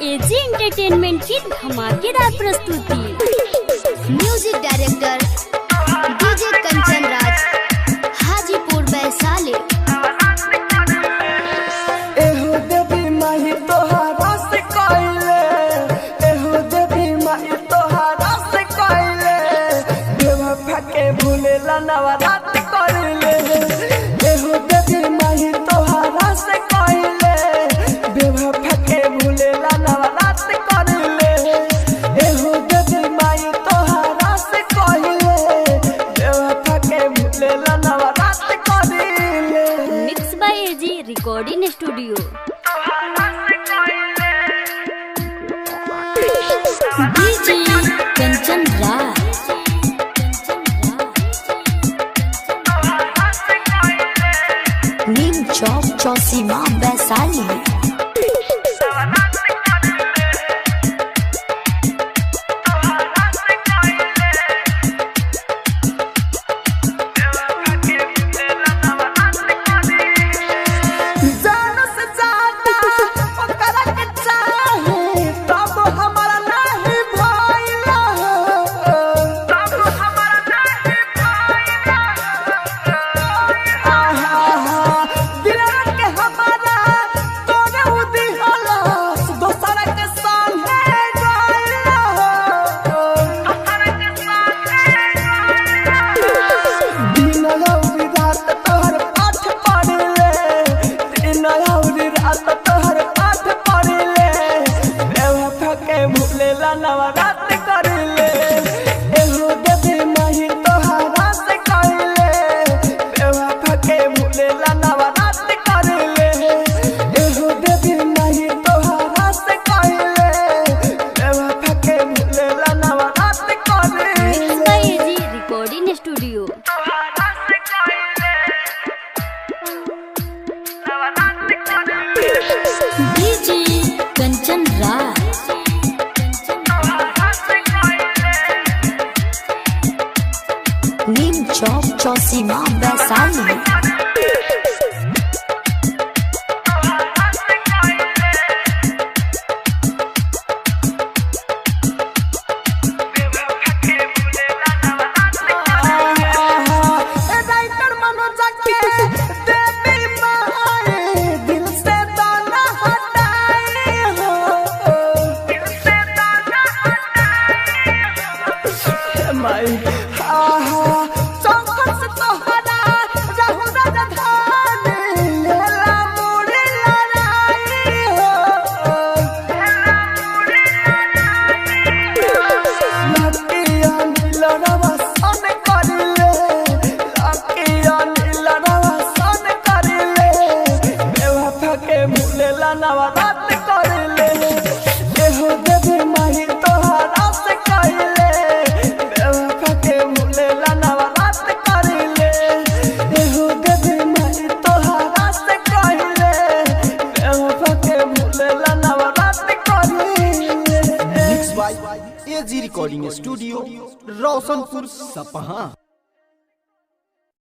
AG entertainment की धमाकेदार प्रस्तुति। म्यूजिक डायरेक्टर डीजे कंचन राज, हाजीपुर वैशाली। एहो देवी माही तोहरा से कइले, एहो देवी माही तोहरा से कइले, बेवफा के भूलेला नवरात कइले। एहो देवी माही तोहरा से कइले, बेवफा के भूलेला नवरात कइले। एहो देवी माही तोहरा से कइले, बेवफा के भूलेला नवरात कइले। Mix by AG recording studio. DJ Kanchan Raj, Neem Chowk Chausima Vaishali. जान से ज्यादा ओकरा के चाहे, तब हमारा नहीं भइला, तब हमारा नहीं भइला। आहा दिलवा के हमारा तोरे उदी होला, दोसरा के संगे गइला, दोसरा के संगे गइला। दिन लौरी रात तोहर पाठ पढ़ले, दिन लौरी रात तोहर पाठ पढ़ले, बेवफा के भूलेला नवरात करले। एहो देवी माही तोहरा से कइले, बेवफा के भूलेला नवरात करले। एहो देवी माही तोहरा से कइले, बेवफा के भूलेला नवरात करले। Mix by AG recording studio. DJ Kanchan Raj, Neem Chowk Chausima Vaishali. Writer Manoj के देवी माई, दिल से तो न हटाई हो, दिल से तो न हटाई माई। आहा चौखट तोहरा रहु राजधानी, लेला मुड़ी लड़ाई हो, लेला मुड़ी लड़किया नीलरवा सन करिले, लड़किया नीलरवा सन करिले, बेवफा के भूलेला नवरात करिले। एहो देवी माही तोहरा से कइले, बेवफा के भूलेला नवरात करिले। एहो देवी माही तोहरा से कइले, बेवफा के भूलेला नवरात करिले। Mix by AG recording studio, Roshanpur Sapaha.